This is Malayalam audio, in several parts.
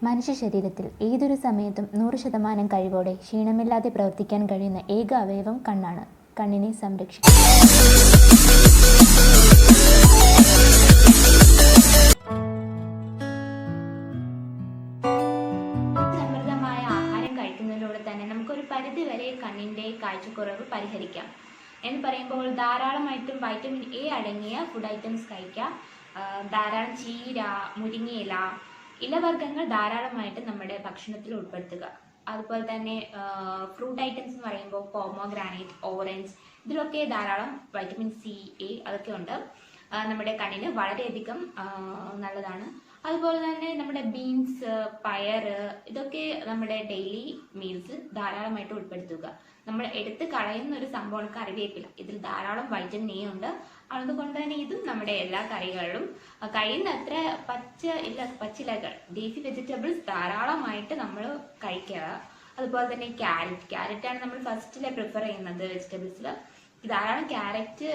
മനുഷ്യ ശരീരത്തിൽ ഏതൊരു സമയത്തും 100% കഴിവോടെ ക്ഷീണമില്ലാതെ പ്രവർത്തിക്കാൻ കഴിയുന്ന ഏക അവയവം കണ്ണാണ്. കണ്ണിനെ സംരക്ഷിക്കുക. സമൃദ്ധമായ ആഹാരം കഴിക്കുന്നതിലൂടെ തന്നെ നമുക്കൊരു പരിധി വരെ കണ്ണിന്റെ കാഴ്ചക്കുറവ് പരിഹരിക്കാം എന്ന് പറയുമ്പോൾ ധാരാളമായിട്ടും വൈറ്റമിൻ എ അടങ്ങിയ ഫുഡ് ഐറ്റംസ് കഴിക്കാം. ധാരാളം ചീര, മുരിങ്ങയില, ഇലവർഗ്ഗങ്ങൾ ധാരാളമായിട്ട് നമ്മുടെ ഭക്ഷണത്തിൽ ഉൾപ്പെടുത്തുക. അതുപോലെ തന്നെ ഫ്രൂട്ട് ഐറ്റംസ് എന്ന് പറയുമ്പോൾ പോമോഗ്രാനൈറ്റ്, ഓറഞ്ച്, ഇതിലൊക്കെ ധാരാളം വൈറ്റമിൻ സി, എ അതൊക്കെ ഉണ്ട്. നമ്മുടെ കണ്ണിന് വളരെയധികം നല്ലതാണ്. അതുപോലെ തന്നെ നമ്മുടെ ബീൻസ്, പയറ് ഇതൊക്കെ നമ്മുടെ ഡെയിലി മീൽസ് ധാരാളമായിട്ട് ഉൾപ്പെടുത്തുക. നമ്മൾ എടുത്ത് കളയുന്ന ഒരു സംഭവമാണ് കറിവേപ്പില. ഇതിൽ ധാരാളം വൈറ്റമിൻ എ ഉണ്ട്. അതുകൊണ്ട് തന്നെ ഇതും നമ്മുടെ എല്ലാ കറികളിലും കഴിയുന്നത്ര പച്ചിലകൾ, ലീഫി വെജിറ്റബിൾസ് ധാരാളമായിട്ട് നമ്മൾ കഴിക്കുക. അതുപോലെ തന്നെ ക്യാരറ്റാണ് നമ്മൾ ഫസ്റ്റിലെ പ്രിഫർ ചെയ്യുന്നത് വെജിറ്റബിൾസിൽ. ധാരാളം ക്യാരറ്റ്,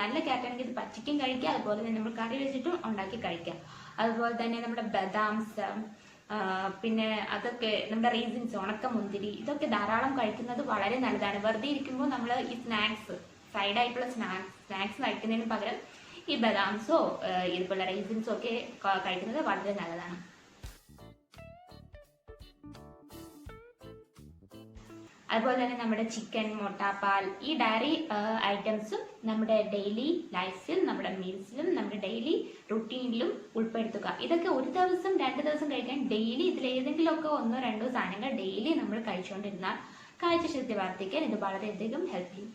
നല്ല ക്യാരറ്റ് ആണെങ്കിൽ ഇത് പച്ചയ്ക്കും കഴിക്കുക, അതുപോലെ തന്നെ നമ്മൾ കറി വെച്ചിട്ടും ഉണ്ടാക്കി കഴിക്കുക. അതുപോലെ തന്നെ നമ്മുടെ ബദാംസ്, പിന്നെ അതൊക്കെ നമ്മുടെ റീസിൻസ്, ഉണക്കമുന്തിരി ഇതൊക്കെ ധാരാളം കഴിക്കുന്നത് വളരെ നല്ലതാണ്. വെറുതെ ഇരിക്കുമ്പോൾ നമ്മൾ ഈ സൈഡായിട്ടുള്ള സ്നാക്സ് കഴിക്കുന്നതിന് പകരം ഈ ബദാംസോ ഇതുപോലെ റൈസിൻസോ ഒക്കെ കഴിക്കുന്നത് വളരെ നല്ലതാണ്. അതുപോലെ തന്നെ നമ്മുടെ ചിക്കൻ, മുട്ട, പാൽ, ഈ ഡയറി ഐറ്റംസും നമ്മുടെ ഡെയിലി ലൈഫിൽ, നമ്മുടെ മീൽസിലും, നമ്മുടെ ഡെയിലി റുട്ടീനിലും ഉൾപ്പെടുത്തുക. ഇതൊക്കെ ഒരു ദിവസം 2 ദിവസം കഴിക്കാൻ ഡെയിലി ഇതിലേതെങ്കിലുമൊക്കെ 1-2 സാധനങ്ങൾ ഡെയിലി നമ്മൾ കഴിച്ചുകൊണ്ടിരുന്നാൽ കാഴ്ചശക്തി വർദ്ധിക്കാൻ ഇത് വളരെയധികം ഹെൽപ്പ് ചെയ്യും.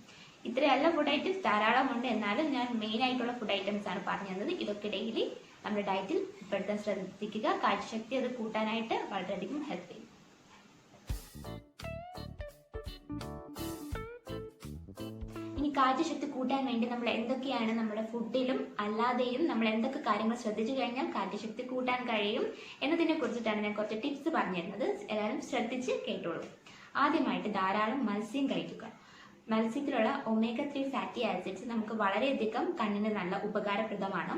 ഇത്രയല്ല ഫുഡ് ഐറ്റംസ് ധാരാളമുണ്ട്, എന്നാലും ഞാൻ മെയിൻ ആയിട്ടുള്ള ഫുഡ് ഐറ്റംസ് ആണ് പറഞ്ഞു തന്നത്. ഇതൊക്കെ ഡെയിലി നമ്മുടെ ഡയറ്റിൽ ഉൾപ്പെടുത്താൻ ശ്രദ്ധിക്കുക. കാഴ്ചശക്തി അത് കൂട്ടാനായിട്ട് വളരെയധികം ഹെൽപ്പ് ചെയ്യും. ഇനി കാഴ്ചശക്തി കൂട്ടാൻ വേണ്ടി നമ്മൾ എന്തൊക്കെയാണ് നമ്മുടെ ഫുഡിലും അല്ലാതെയും നമ്മൾ എന്തൊക്കെ കാര്യങ്ങൾ ശ്രദ്ധിച്ചു കഴിഞ്ഞാൽ കാഴ്ചശക്തി കൂട്ടാൻ കഴിയും എന്നതിനെ കുറിച്ചിട്ടാണ് ഞാൻ കുറച്ച് ടിപ്സ് പറഞ്ഞു തരുന്നത്. എല്ലാവരും ശ്രദ്ധിച്ച് കേട്ടോളൂ. ആദ്യമായിട്ട് ധാരാളം മത്സ്യം കഴിക്കുക. മത്സ്യത്തിലുള്ള ഒമേഗ 3 ഫാറ്റി ആസിഡ്സ് നമുക്ക് വളരെയധികം കണ്ണിന് നല്ല ഉപകാരപ്രദമാണ്.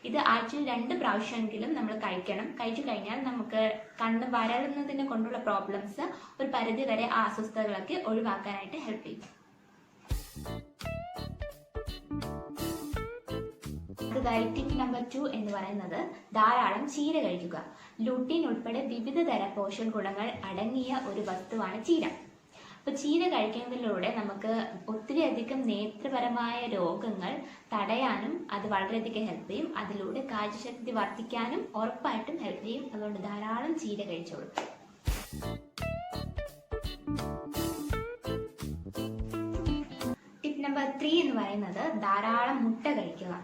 ഇത് ആഴ്ചയിൽ 2 പ്രാവശ്യമെങ്കിലും നമ്മൾ കഴിക്കണം. കഴിച്ചു കഴിഞ്ഞാൽ നമുക്ക് കണ്ണ് വരളുന്നതിനെ കൊണ്ടുള്ള പ്രോബ്ലംസ് ഒരു പരിധി വരെ ആ അസ്വസ്ഥതകളൊക്കെ ഒഴിവാക്കാനായിട്ട് ഹെൽപ്പ് ചെയ്യും. ടിപ്പ് നമ്പർ 2 എന്ന് പറയുന്നത് ധാരാളം ചീര കഴിക്കുക. ലുട്ടീൻ ഉൾപ്പെടെ വിവിധ തരം പോഷക ഗുണങ്ങൾ അടങ്ങിയ ഒരു വസ്തുവാണ് ചീര. അപ്പൊ ചീര കഴിക്കുന്നതിലൂടെ നമുക്ക് ഒത്തിരി അധികം നേത്രപരമായ രോഗങ്ങൾ തടയാനും അത് വളരെയധികം ഹെൽപ്പ് ചെയ്യും. അതിലൂടെ കാഴ്ചശക്തി വർദ്ധിക്കാനും ഉറപ്പായിട്ടും ഹെൽപ്പ് ചെയ്യും. അതുകൊണ്ട് ധാരാളം ചീര കഴിച്ചോളൂ. ടിപ്പ് നമ്പർ 3 എന്ന് പറയുന്നത് ധാരാളം മുട്ട കഴിക്കുക.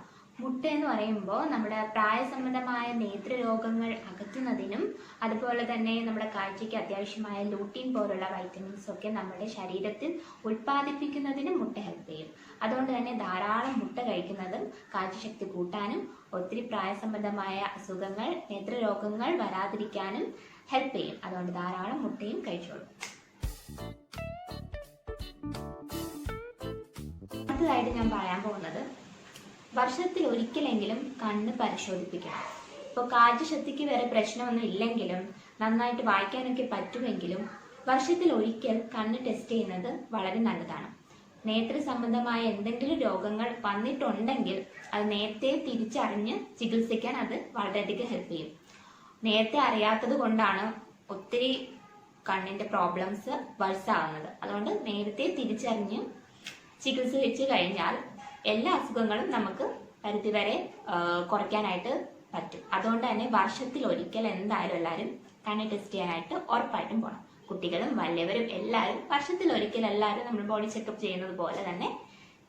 മുട്ട എന്ന് പറയുമ്പോൾ നമ്മുടെ പ്രായസംബന്ധമായ നേത്രരോഗങ്ങൾ അകറ്റുന്നതിനും അതുപോലെ തന്നെ നമ്മുടെ കാഴ്ചയ്ക്ക് അത്യാവശ്യമായ ലൂട്ടീൻ പോലുള്ള വൈറ്റമിൻസ് ഒക്കെ നമ്മുടെ ശരീരത്തിൽ ഉൽപ്പാദിപ്പിക്കുന്നതിനും മുട്ട ഹെൽപ്പ് ചെയ്യും. അതുകൊണ്ട് തന്നെ ധാരാളം മുട്ട കഴിക്കുന്നതും കാഴ്ചശക്തി കൂട്ടാനും ഒത്തിരി പ്രായസംബന്ധമായ അസുഖങ്ങൾ, നേത്രരോഗങ്ങൾ വരാതിരിക്കാനും ഹെൽപ്പ് ചെയ്യും. അതുകൊണ്ട് ധാരാളം മുട്ടയും കഴിച്ചോളൂ. അടുത്തതായിട്ട് ഞാൻ പറയാൻ പോകുന്നത് വർഷത്തിൽ ഒരിക്കലെങ്കിലും കണ്ണ് പരിശോധിപ്പിക്കണം. ഇപ്പോൾ കാഴ്ചശക്തിക്ക് വേറെ പ്രശ്നമൊന്നും ഇല്ലെങ്കിലും നന്നായിട്ട് വായിക്കാനൊക്കെ പറ്റുമെങ്കിലും വർഷത്തിൽ ഒരിക്കൽ കണ്ണ് ടെസ്റ്റ് ചെയ്യുന്നത് വളരെ നല്ലതാണ്. നേത്ര സംബന്ധമായ എന്തെങ്കിലും രോഗങ്ങൾ വന്നിട്ടുണ്ടെങ്കിൽ അത് നേരത്തെ തിരിച്ചറിഞ്ഞ് ചികിത്സിക്കാൻ അത് വളരെയധികം ഹെൽപ്പ് ചെയ്യും. നേരത്തെ അറിയാത്തത് കൊണ്ടാണ് ഒത്തിരി കണ്ണിന്റെ പ്രോബ്ലംസ് വർസാവുന്നത്. അതുകൊണ്ട് നേരത്തെ തിരിച്ചറിഞ്ഞ് ചികിത്സിച്ച് കഴിഞ്ഞാൽ എല്ലാ അസുഖങ്ങളും നമുക്ക് പരിധിവരെ കുറയ്ക്കാനായിട്ട് പറ്റും. അതുകൊണ്ട് തന്നെ വർഷത്തിൽ ഒരിക്കൽ എന്തായാലും എല്ലാവരും കണ്ണ് ടെസ്റ്റ് ചെയ്യാനായിട്ട് ഉറപ്പായിട്ടും പോകണം. കുട്ടികളും വലിയവരും എല്ലാവരും വർഷത്തിൽ ഒരിക്കൽ എല്ലാവരും നമ്മൾ ബോഡി ചെക്കപ്പ് ചെയ്യുന്നത് പോലെ തന്നെ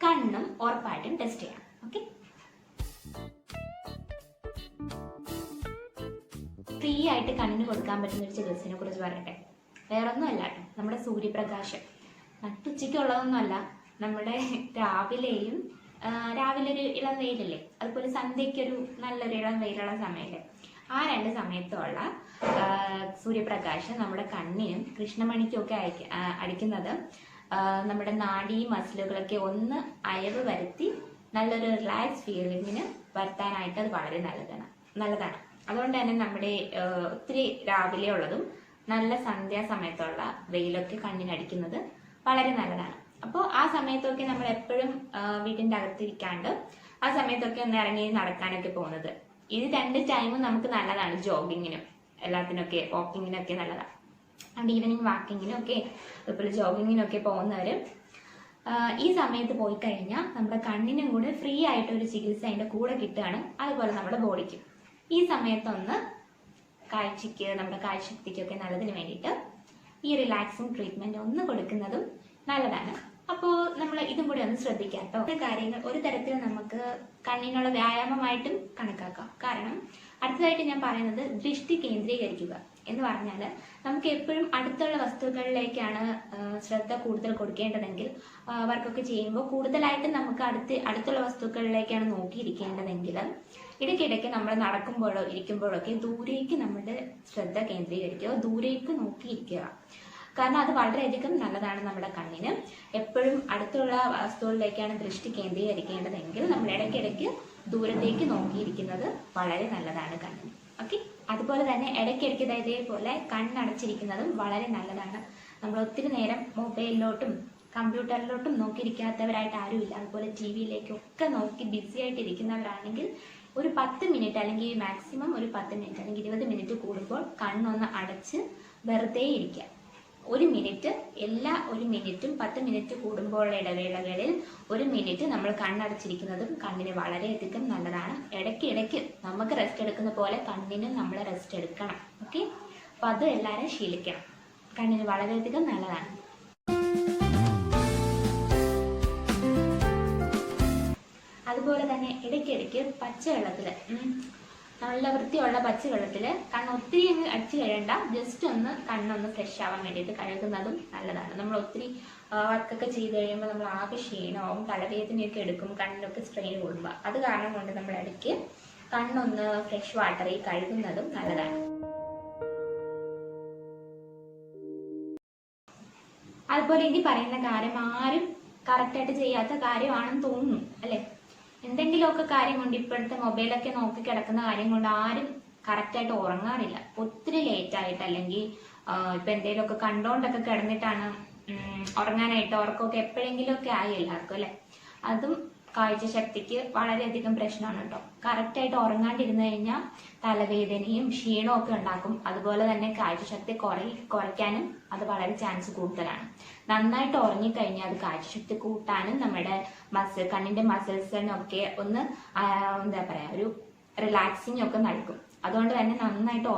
കണ്ണും ഉറപ്പായിട്ടും ടെസ്റ്റ് ചെയ്യണം. ഓക്കെ, ഫ്രീ ആയിട്ട് കണ്ണിന് കൊടുക്കാൻ പറ്റുന്ന ഒരു ചികിത്സയെ കുറിച്ച് പറയട്ടെ. വേറൊന്നുമല്ല, നമ്മുടെ സൂര്യപ്രകാശം നട്ടുച്ചയ്ക്കുള്ളതൊന്നുമല്ല. നമ്മുടെ രാവിലെ ഒരു ഇളം വെയിലല്ലേ, അതുപോലെ സന്ധ്യയ്ക്കൊരു നല്ലൊരു ഇളം വെയിലുള്ള സമയമല്ലേ, ആ 2 സമയത്തുള്ള സൂര്യപ്രകാശം നമ്മുടെ കണ്ണിനും കൃഷ്ണമണിക്കും ഒക്കെ അടിക്കുന്നത് നമ്മുടെ നാഡീ മസിലുകളൊക്കെ ഒന്ന് അയവ് വരുത്തി നല്ലൊരു റിലാക്സ് ഫീലിങ്ങിന് വരുത്താനായിട്ട് അത് വളരെ നല്ലതാണ്. അതുകൊണ്ട് തന്നെ നമ്മുടെ ഒത്തിരി രാവിലെ ഉള്ളതും നല്ല സന്ധ്യാസമയത്തുള്ള വെയിലൊക്കെ കണ്ണിനടിക്കുന്നത് വളരെ നല്ലതാണ്. അപ്പോൾ ആ സമയത്തൊക്കെ നമ്മൾ എപ്പോഴും വീട്ടിൻ്റെ അകത്തിരിക്കാണ്ട് ആ സമയത്തൊക്കെ ഒന്ന് ഇറങ്ങി നടക്കാനൊക്കെ പോകുന്നത്. ഇത് 2 ടൈമും നമുക്ക് നല്ലതാണ്. ജോഗിങ്ങിനും എല്ലാത്തിനൊക്കെ വാക്കിങ്ങിനൊക്കെ നല്ലതാണ്. അതുകൊണ്ട് ഈവനിങ് വാക്കിങ്ങിനും ഒക്കെ അതുപോലെ ജോഗിങ്ങിനൊക്കെ പോകുന്നവർ ഈ സമയത്ത് പോയി കഴിഞ്ഞാൽ നമ്മുടെ കണ്ണിനും കൂടെ ഫ്രീ ആയിട്ടൊരു ചികിത്സ അതിൻ്റെ കൂടെ കിട്ടുകയാണ്. അതുപോലെ നമ്മുടെ ബോഡിക്കും ഈ സമയത്തൊന്ന് കാഴ്ചയ്ക്ക് നമ്മുടെ കാഴ്ചശക്തിക്കൊക്കെ നല്ലതിന് വേണ്ടിയിട്ട് ഈ റിലാക്സിങ് ട്രീറ്റ്മെൻറ്റ് ഒന്ന് കൊടുക്കുന്നതും നല്ലതാണ്. അപ്പോൾ നമ്മൾ ഇതും കൂടി ഒന്ന് ശ്രദ്ധിക്കാം കേട്ടോ. കാര്യങ്ങൾ ഒരു തരത്തിൽ നമുക്ക് കണ്ണിനുള്ള വ്യായാമമായിട്ടും കണക്കാക്കാം. കാരണം അടുത്തതായിട്ട് ഞാൻ പറയുന്നത് ദൃഷ്ടി കേന്ദ്രീകരിക്കുക എന്ന് പറഞ്ഞാൽ നമുക്ക് എപ്പോഴും അടുത്തുള്ള വസ്തുക്കളിലേക്കാണ് ശ്രദ്ധ കൂടുതൽ കൊടുക്കേണ്ടതെങ്കിൽ വർക്കൊക്കെ ചെയ്യുമ്പോൾ കൂടുതലായിട്ട് നമുക്ക് അടുത്തുള്ള വസ്തുക്കളിലേക്കാണ് നോക്കിയിരിക്കേണ്ടതെങ്കിൽ ഇടയ്ക്കിടയ്ക്ക് നമ്മൾ നടക്കുമ്പോഴോ ഇരിക്കുമ്പോഴോ ഒക്കെ ദൂരേക്ക് നമ്മുടെ ശ്രദ്ധ കേന്ദ്രീകരിക്കുക, ദൂരേക്ക് നോക്കിയിരിക്കുക. കാരണം അത് വളരെയധികം നല്ലതാണ് നമ്മുടെ കണ്ണിന്. എപ്പോഴും അടുത്തുള്ള വസ്തുക്കളിലേക്കാണ് ദൃഷ്ടി കേന്ദ്രീകരിക്കേണ്ടതെങ്കിൽ നമ്മൾ ഇടയ്ക്കിടയ്ക്ക് ദൂരത്തേക്ക് നോക്കിയിരിക്കുന്നത് വളരെ നല്ലതാണ് കണ്ണിന്. ഓക്കെ, അതുപോലെ തന്നെ ഇടയ്ക്കിടയ്ക്ക് ഇതേപോലെ കണ്ണടച്ചിരിക്കുന്നതും വളരെ നല്ലതാണ്. നമ്മൾ ഒത്തിരി നേരം മൊബൈലിലോട്ടും കമ്പ്യൂട്ടറിലോട്ടും നോക്കിയിരിക്കാത്തവരായിട്ട് ആരുമില്ല. അതുപോലെ ടി വിയിലേക്കൊക്കെ നോക്കി ബിസി ആയിട്ട് ഇരിക്കുന്നവരാണെങ്കിൽ ഒരു 10 മിനിറ്റ് അല്ലെങ്കിൽ മാക്സിമം ഒരു 10 മിനിറ്റ് അല്ലെങ്കിൽ 20 മിനിറ്റ് കൂടുമ്പോൾ കണ്ണൊന്ന് അടച്ച് വെറുതെ ഇരിക്കുക. 1 മിനിറ്റ്, എല്ലാ 1 മിനിറ്റും 10 മിനിറ്റ് കൂടുമ്പോഴുള്ള ഇടവേളകളിൽ 1 മിനിറ്റ് നമ്മൾ കണ്ണടച്ചിരിക്കുന്നതും കണ്ണിന് വളരെയധികം നല്ലതാണ്. ഇടയ്ക്ക് നമുക്ക് റെസ്റ്റ് എടുക്കുന്ന പോലെ കണ്ണിനും നമ്മൾ റെസ്റ്റ് എടുക്കണം. ഓക്കെ, അപ്പോൾ അത് എല്ലാവരും ശീലിക്കണം. കണ്ണിന് വളരെയധികം നല്ലതാണ്. അതുപോലെ തന്നെ ഇടയ്ക്കിടയ്ക്ക് പച്ചവെള്ളത്തിൽ, നല്ല വൃത്തിയുള്ള പച്ചവെള്ളത്തിൽ കണ്ണ് ഒത്തിരി അങ്ങ് അടിച്ചു കഴിയണ്ട, ജസ്റ്റ് ഒന്ന് കണ്ണൊന്ന് ഫ്രഷ് ആവാൻ വേണ്ടിയിട്ട് കഴുകുന്നതും നല്ലതാണ്. നമ്മൾ ഒത്തിരി വർക്കൊക്കെ ചെയ്ത് കഴിയുമ്പോൾ നമ്മൾ ആകെ ക്ഷീണമാവും, തലവേദനയൊക്കെ എടുക്കും, കണ്ണിനൊക്കെ സ്ട്രെയിൻ കൂടുമ്പോൾ. അത് കാരണം കൊണ്ട് നമ്മൾ ഇടയ്ക്ക് കണ്ണൊന്ന് ഫ്രഷ് വാട്ടറിൽ കഴുകുന്നതും നല്ലതാണ്. അതുപോലെ ഇനി പറയുന്ന കാര്യം ആരും കറക്റ്റായിട്ട് ചെയ്യാത്ത കാര്യമാണെന്ന് തോന്നുന്നു അല്ലേ? എന്തെങ്കിലുമൊക്കെ കാര്യം കൊണ്ട് ഇപ്പോഴത്തെ മൊബൈലൊക്കെ നോക്കി കിടക്കുന്ന കാര്യം കൊണ്ട് ആരും കറക്റ്റായിട്ട് ഉറങ്ങാറില്ല. ഒത്തിരി ലേറ്റായിട്ട് അല്ലെങ്കിൽ ഇപ്പം എന്തെങ്കിലുമൊക്കെ കണ്ടോണ്ടൊക്കെ കിടന്നിട്ടാണ് ഉറങ്ങാനായിട്ട്. ഉറക്കമൊക്കെ എപ്പോഴെങ്കിലുമൊക്കെ ആയി എല്ലാവർക്കും അല്ലേ? അതും കാഴ്ചശക്തിക്ക് വളരെയധികം പ്രശ്നമാണ് കേട്ടോ. കറക്റ്റായിട്ട് ഉറങ്ങാണ്ടിരുന്നു കഴിഞ്ഞാൽ തലവേദനയും ക്ഷീണവും ഒക്കെ ഉണ്ടാക്കും. അതുപോലെ തന്നെ കാഴ്ചശക്തി കുറയ്ക്കാനും അത് വളരെ ചാൻസ് കൂടുതലാണ്. നന്നായിട്ട് ഉറങ്ങിക്കഴിഞ്ഞാൽ അത് കാഴ്ചശക്തി കൂട്ടാനും നമ്മുടെ കണ്ണിന്റെ മസിൽസിനൊക്കെ ഒന്ന് എന്താ പറയുക, ഒരു റിലാക്സിങ് ഒക്കെ നൽകും. അതുകൊണ്ട് തന്നെ നന്നായിട്ട്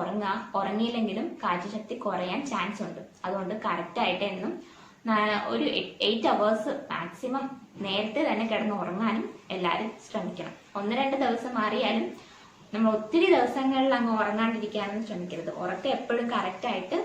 ഉറങ്ങിയില്ലെങ്കിലും കാഴ്ചശക്തി കുറയാൻ ചാൻസ് ഉണ്ട്. അതുകൊണ്ട് കറക്റ്റായിട്ട് എന്നും ഒരു 8 hours മാക്സിമം നേരത്തെ തന്നെ കിടന്ന് ഉറങ്ങാനും എല്ലാവരും ശ്രമിക്കണം. 1-2 ദിവസം മാറിയാലും നമ്മൾ ഒത്തിരി ദിവസങ്ങളിൽ അങ്ങ് ഉറങ്ങാണ്ടിരിക്കാനൊന്നും ശ്രമിക്കരുത്. ഉറക്കം എപ്പോഴും കറക്റ്റായിട്ട്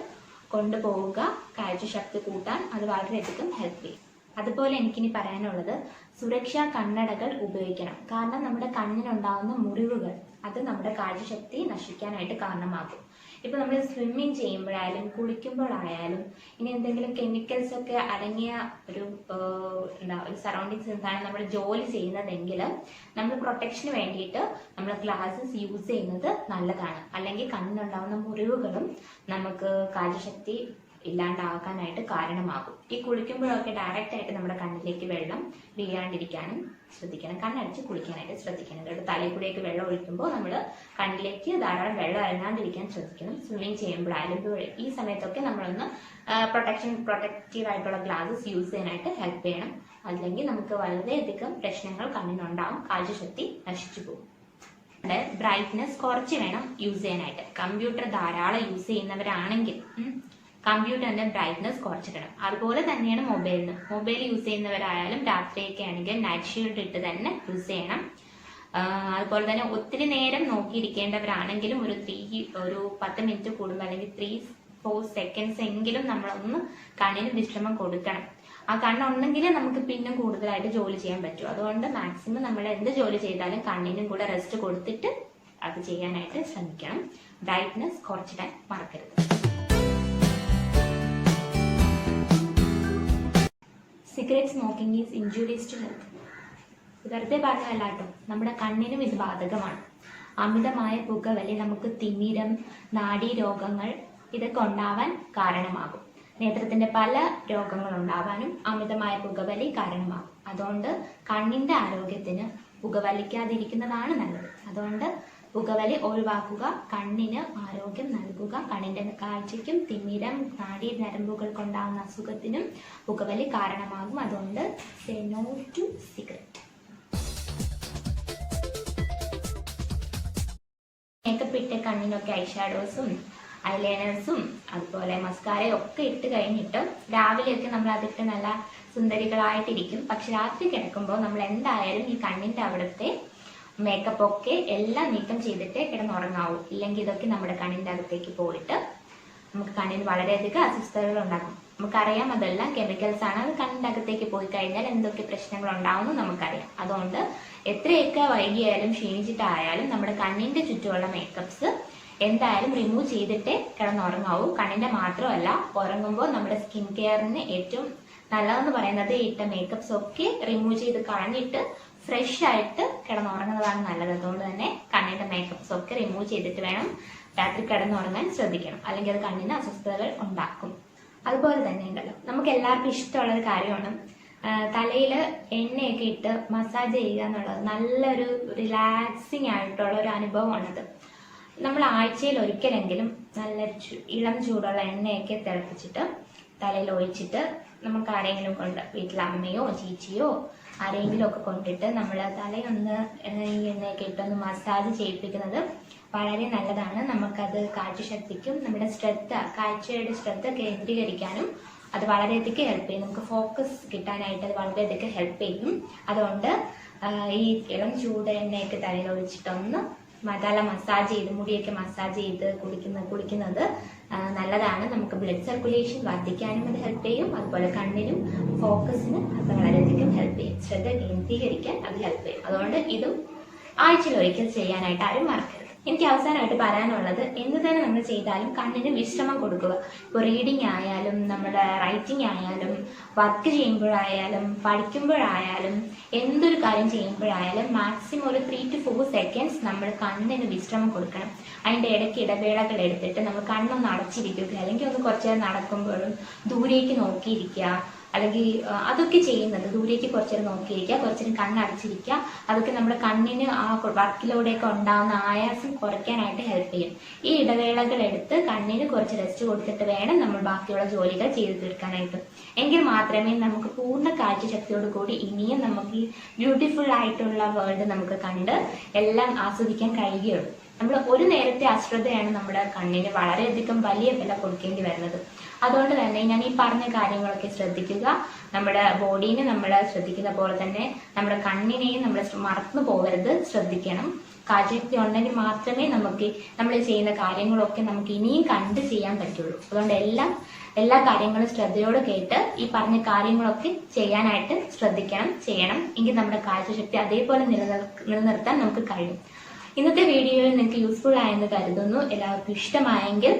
കൊണ്ടുപോവുക, കാഴ്ചശക്തി കൂട്ടാൻ അത് വളരെയധികം ഹെൽപ്പ് ചെയ്യും. അതുപോലെ എനിക്കിനി പറയാനുള്ളത് സുരക്ഷാ കണ്ണടകൾ ഉപയോഗിക്കണം. കാരണം നമ്മുടെ കണ്ണിനുണ്ടാകുന്ന മുറിവുകൾ അത് നമ്മുടെ കാഴ്ചശക്തി നശിക്കാനായിട്ട് കാരണമാകും. ഇപ്പം നമ്മൾ സ്വിമ്മിങ് ചെയ്യുമ്പോഴായാലും കുളിക്കുമ്പോഴായാലും ഇനി എന്തെങ്കിലും കെമിക്കൽസ് ഒക്കെ അടങ്ങിയ ഒരു സറൗണ്ടിങ്സ് എന്താണ് നമ്മൾ ജോലി ചെയ്യുന്നതെങ്കിൽ നമ്മൾ പ്രൊട്ടക്ഷന് വേണ്ടിയിട്ട് നമ്മൾ ഗ്ലാസസ് യൂസ് ചെയ്യുന്നത് നല്ലതാണ്. അല്ലെങ്കിൽ കണ്ണിനുണ്ടാകുന്ന മുറിവുകളും നമുക്ക് കാഴ്ചശക്തി ഇല്ലാണ്ടാകാനായിട്ട് കാരണമാകും. ഈ കുളിക്കുമ്പോഴൊക്കെ ഡയറക്റ്റ് ആയിട്ട് നമ്മുടെ കണ്ണിലേക്ക് വെള്ളം വീഴാണ്ടിരിക്കാനും ശ്രദ്ധിക്കണം. കണ്ണടച്ച് കുളിക്കാനായിട്ട് ശ്രദ്ധിക്കണം. തലയിൽ കൂടെയൊക്കെ വെള്ളം ഒഴിക്കുമ്പോൾ നമ്മൾ കണ്ണിലേക്ക് ധാരാളം വെള്ളം ഇറങ്ങാണ്ടിരിക്കാൻ ശ്രദ്ധിക്കണം. സ്വിമ്മിങ് ചെയ്യുമ്പോഴായാലും ഈ സമയത്തൊക്കെ നമ്മളൊന്ന് പ്രൊട്ടക്റ്റീവ് ആയിട്ടുള്ള ഗ്ലാസസ് യൂസ് ചെയ്യാനായിട്ട് ഹെൽപ്പ് ചെയ്യണം. അല്ലെങ്കിൽ നമുക്ക് വളരെയധികം പ്രശ്നങ്ങൾ കണ്ണിനുണ്ടാവും, കാഴ്ചശക്തി നശിച്ചു പോകും. ബ്രൈറ്റ്നെസ് കുറച്ച് വേണം യൂസ് ചെയ്യാനായിട്ട്. കമ്പ്യൂട്ടർ ധാരാളം യൂസ് ചെയ്യുന്നവരാണെങ്കിൽ കമ്പ്യൂട്ടറിന്റെ ബ്രൈറ്റ്നസ് കുറച്ചിടണം. അതുപോലെ തന്നെയാണ് മൊബൈൽ യൂസ് ചെയ്യുന്നവരായാലും രാത്രിയൊക്കെ ആണെങ്കിൽ നൈറ്റ് ഷീൽഡ് ഇട്ട് തന്നെ യൂസ് ചെയ്യണം. അതുപോലെ തന്നെ ഒത്തിരി നേരം നോക്കിയിരിക്കേണ്ടവരാണെങ്കിലും ഒരു 10 മിനിറ്റ് കൂടുമ്പോൾ അല്ലെങ്കിൽ 3-4 seconds എങ്കിലും നമ്മളൊന്ന് കണ്ണിന് വിശ്രമം കൊടുക്കണം. ആ കണ്ണുണ്ടെങ്കിലേ നമുക്ക് പിന്നെ കൂടുതലായിട്ട് ജോലി ചെയ്യാൻ പറ്റൂ. അതുകൊണ്ട് മാക്സിമം നമ്മൾ എന്ത് ജോലി ചെയ്താലും കണ്ണിനും കൂടെ റെസ്റ്റ് കൊടുത്തിട്ട് അത് ചെയ്യാനായിട്ട് ശ്രമിക്കണം. ബ്രൈറ്റ്നസ് കുറച്ചിടാൻ മറക്കരുത്. Cigarette smoking is injurious to health. വെറുതെ പറഞ്ഞതല്ല കേട്ടോ, നമ്മുടെ കണ്ണിനും ഇത് ബാധകമാണ്. അമിതമായ പുകവലി നമുക്ക് തിമിരം, നാഡീരോഗങ്ങൾ ഇതൊക്കെ ഉണ്ടാവാൻ കാരണമാകും. നേത്രത്തിന്റെ പല രോഗങ്ങൾ ഉണ്ടാവാനും അമിതമായ പുകവലി കാരണമാകും. അതുകൊണ്ട് കണ്ണിന്റെ ആരോഗ്യത്തിന് പുകവലിക്കാതിരിക്കുന്നതാണ് നല്ലത്. അതുകൊണ്ട് പുകവലി ഒഴിവാക്കുക, കണ്ണിന് ആരോഗ്യം നൽകുക. കണ്ണിന്റെ കാഴ്ചയ്ക്കും തിമിരം, നാഡീ നരമ്പുകൾക്കുണ്ടാകുന്ന അസുഖത്തിനും പുകവലി കാരണമാകും. അതുകൊണ്ട് say no to cigarette. Makeup ഇട്ട് കണ്ണിനൊക്കെ ഐഷാഡോസും ഐലൈനേഴ്സും അതുപോലെ മസ്കാരയും ഒക്കെ ഇട്ട് കഴിഞ്ഞിട്ട് രാവിലെയൊക്കെ നമ്മൾ അതിട്ട് നല്ല സുന്ദരികളായിട്ടിരിക്കും. പക്ഷെ രാത്രി കിടക്കുമ്പോൾ നമ്മൾ എന്തായാലും ഈ കണ്ണിന്റെ അവിടുത്തെ മേക്കപ്പ് ഒക്കെ എല്ലാം നീക്കം ചെയ്തിട്ട് കിടന്നുറങ്ങാവൂ. ഇല്ലെങ്കിൽ ഇതൊക്കെ നമ്മുടെ കണ്ണിന്റെ അകത്തേക്ക് പോയിട്ട് നമുക്ക് കണ്ണിന് വളരെയധികം അസ്വസ്ഥതകൾ ഉണ്ടാകും. നമുക്കറിയാം അതെല്ലാം കെമിക്കൽസ് ആണ്. അത് കണ്ണിന്റെ അകത്തേക്ക് പോയി കഴിഞ്ഞാൽ എന്തൊക്കെ പ്രശ്നങ്ങൾ ഉണ്ടാവുമെന്ന് നമുക്കറിയാം. അതുകൊണ്ട് എത്രയൊക്കെ വൈകിയാലും ക്ഷീണിച്ചിട്ടായാലും നമ്മുടെ കണ്ണിന്റെ ചുറ്റുമുള്ള മേക്കപ്സ് എന്തായാലും റിമൂവ് ചെയ്തിട്ടേ കിടന്നുറങ്ങാവൂ. കണ്ണിന്റെ മാത്രമല്ല, ഉറങ്ങുമ്പോൾ നമ്മുടെ സ്കിൻ കെയറിന് ഏറ്റവും നല്ലതെന്ന് പറയുന്നത് ഇട്ട മേക്കപ്സ് ഒക്കെ റിമൂവ് ചെയ്ത് കളഞ്ഞിട്ട് ഫ്രഷ് ആയിട്ട് കിടന്നുറങ്ങുന്നതാണ് നല്ലത്. അതുകൊണ്ട് തന്നെ കണ്ണിന്റെ മേക്കപ്സ് ഒക്കെ റിമൂവ് ചെയ്തിട്ട് വേണം രാത്രി കിടന്നുറങ്ങാൻ ശ്രദ്ധിക്കണം. അല്ലെങ്കിൽ അത് കണ്ണിന് അസ്വസ്ഥതകൾ ഉണ്ടാക്കും. അതുപോലെ തന്നെ ഉണ്ടല്ലോ, നമുക്ക് എല്ലാവർക്കും ഇഷ്ടമുള്ള ഒരു കാര്യമാണ് തലയിൽ എണ്ണയൊക്കെ ഇട്ട് മസാജ് ചെയ്യുക എന്നുള്ളത്. നല്ലൊരു റിലാക്സിങ് ആയിട്ടുള്ള ഒരു അനുഭവമാണത്. നമ്മൾ ആഴ്ചയിൽ ഒരിക്കലെങ്കിലും നല്ല ഇളം ചൂടുള്ള എണ്ണയൊക്കെ തിളപ്പിച്ചിട്ട് തലയിൽ ഒഴിച്ചിട്ട് നമുക്ക് ആരെങ്കിലും കൊണ്ട്, വീട്ടിലെ അമ്മയോ ചേച്ചിയോ ആരെങ്കിലും ഒക്കെ കൊണ്ടിട്ട് നമ്മൾ തലയൊന്ന് ഈ എണ്ണയൊക്കെ ഇട്ടൊന്ന് മസാജ് ചെയ്യിപ്പിക്കുന്നത് വളരെ നല്ലതാണ്. നമുക്കത് കാഴ്ചശക്തിക്കും നമ്മുടെ കാഴ്ചയുടെ ശ്രദ്ധ കേന്ദ്രീകരിക്കാനും അത് വളരെയധികം ഹെൽപ്പ് ചെയ്യും. നമുക്ക് ഫോക്കസ് കിട്ടാനായിട്ട് അത് വളരെയധികം ഹെൽപ്പ് ചെയ്യും. അതുകൊണ്ട് ഈ ഇളം ചൂട് എണ്ണയൊക്കെ തലയിൽ ഒഴിച്ചിട്ടൊന്ന് തല മസാജ് ചെയ്ത്, മുടിയൊക്കെ മസാജ് ചെയ്ത് കുടിക്കുന്നത് നല്ലതാണ്. നമുക്ക് ബ്ലഡ് സർക്കുലേഷൻ വർദ്ധിക്കാനും അത് ഹെൽപ്പ് ചെയ്യും. അതുപോലെ കണ്ണിനും ഫോക്കസിന് അത് വളരെയധികം ഹെൽപ്പ് ചെയ്യും. ശ്രദ്ധ കേന്ദ്രീകരിക്കാൻ അത് ഹെൽപ്പ് ചെയ്യും. അതുകൊണ്ട് ഇതും ആഴ്ചയിൽ ഒരിക്കൽ ചെയ്യാനായിട്ട് ആരും മറക്കരുത്. എനിക്ക് അവസാനമായിട്ട് പറയാനുള്ളത്, എന്ത് തന്നെ നമ്മൾ ചെയ്താലും കണ്ണിന് വിശ്രമം കൊടുക്കുക. ഇപ്പോൾ റീഡിങ് ആയാലും, നമ്മുടെ റൈറ്റിംഗ് ആയാലും, വർക്ക് ചെയ്യുമ്പോഴായാലും, പഠിക്കുമ്പോഴായാലും, എന്തൊരു കാര്യം ചെയ്യുമ്പോഴായാലും മാക്സിമം ഒരു 3 to 4 seconds നമ്മൾ കണ്ണിന് വിശ്രമം കൊടുക്കണം. അതിൻ്റെ ഇടയ്ക്ക് ഇടവേളകൾ എടുത്തിട്ട് നമ്മൾ കണ്ണൊന്ന് അടച്ചിരിക്കുക, അല്ലെങ്കിൽ ഒന്ന് കുറച്ച് നേരം നടക്കുമ്പോഴും ദൂരേക്ക് നോക്കിയിരിക്കുക, അല്ലെങ്കിൽ അതൊക്കെ ചെയ്യുന്നത്. ദൂരേക്ക് കുറച്ചേരം നോക്കിയിരിക്കുക, കുറച്ചേരം കണ്ണടച്ചിരിക്കുക. അതൊക്കെ നമ്മുടെ കണ്ണിന് ആ വർക്കിലൂടെയൊക്കെ ഉണ്ടാകുന്ന ആയാസം കുറയ്ക്കാനായിട്ട് ഹെൽപ്പ് ചെയ്യും. ഈ ഇടവേളകൾ എടുത്ത് കണ്ണിന് കുറച്ച് റെസ്റ്റ് കൊടുത്തിട്ട് വേണം നമ്മൾ ബാക്കിയുള്ള ജോലികൾ ചെയ്തു തീർക്കാനായിട്ട്. എങ്കിൽ മാത്രമേ നമുക്ക് പൂർണ്ണ കാഴ്ചശക്തിയോട് കൂടി ഇനിയും നമുക്ക് ഈ ബ്യൂട്ടിഫുൾ ആയിട്ടുള്ള വേൾഡ് നമുക്ക് കണ്ട് എല്ലാം ആസ്വദിക്കാൻ കഴിയുകയുള്ളൂ. നമ്മൾ ഒരു നേരത്തെ അശ്രദ്ധയാണ് നമ്മുടെ കണ്ണിന് വളരെയധികം വലിയ വില കൊടുക്കേണ്ടി വരുന്നത്. അതുകൊണ്ട് തന്നെ ഞാൻ ഈ പറഞ്ഞ കാര്യങ്ങളൊക്കെ ശ്രദ്ധിക്കുക. നമ്മുടെ ബോഡീനെ നമ്മൾ ശ്രദ്ധിക്കുന്ന പോലെ തന്നെ നമ്മുടെ കണ്ണിനെയും നമ്മൾ മറന്നു പോകരുത്, ശ്രദ്ധിക്കണം. കാഴ്ചശക്തി ഉണ്ടെങ്കിൽ മാത്രമേ നമുക്ക് നമ്മൾ ചെയ്യുന്ന കാര്യങ്ങളൊക്കെ നമുക്ക് ഇനിയും കണ്ട് ചെയ്യാൻ പറ്റുള്ളൂ. അതുകൊണ്ട് എല്ലാ കാര്യങ്ങളും ശ്രദ്ധയോടെ കേട്ട് ഈ പറഞ്ഞ കാര്യങ്ങളൊക്കെ ചെയ്യാനായിട്ട് ശ്രദ്ധിക്കണം, ചെയ്യണം. എങ്കിൽ നമ്മുടെ കാഴ്ചശക്തി അതേപോലെ നിലനിർത്താൻ നമുക്ക് കഴിയും. ഇന്നത്തെ വീഡിയോയിൽ നിങ്ങൾക്ക് യൂസ്ഫുൾ ആയെന്ന് കരുതുന്നു. എല്ലാവർക്കും ഇഷ്ടമായെങ്കിൽ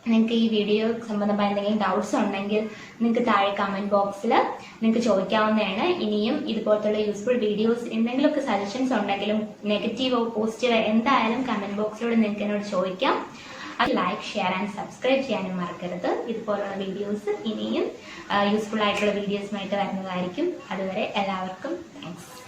നിങ്ങൾക്ക് ഈ വീഡിയോ സംബന്ധമായ എന്തെങ്കിലും ഡൗട്ട്സ് ഉണ്ടെങ്കിൽ നിങ്ങൾക്ക് താഴെ കമന്റ് ബോക്സിൽ നിങ്ങൾക്ക് ചോദിക്കാവുന്നതാണ്. ഇനിയും ഇതുപോലത്തുള്ള യൂസ്ഫുൾ വീഡിയോസ് എന്തെങ്കിലുമൊക്കെ സജഷൻസ് ഉണ്ടെങ്കിലും നെഗറ്റീവോ പോസിറ്റീവോ എന്തായാലും കമന്റ് ബോക്സിലൂടെ നിങ്ങൾക്ക് എന്നോട് ചോദിക്കാം. അത് ലൈക്ക്, ഷെയർ ആൻഡ് സബ്സ്ക്രൈബ് ചെയ്യാനും മറക്കരുത്. ഇതുപോലുള്ള വീഡിയോസ് ഇനിയും യൂസ്ഫുൾ ആയിട്ടുള്ള വീഡിയോസുമായിട്ട് വരുന്നതായിരിക്കും. അതുവരെ എല്ലാവർക്കും താങ്ക്സ്.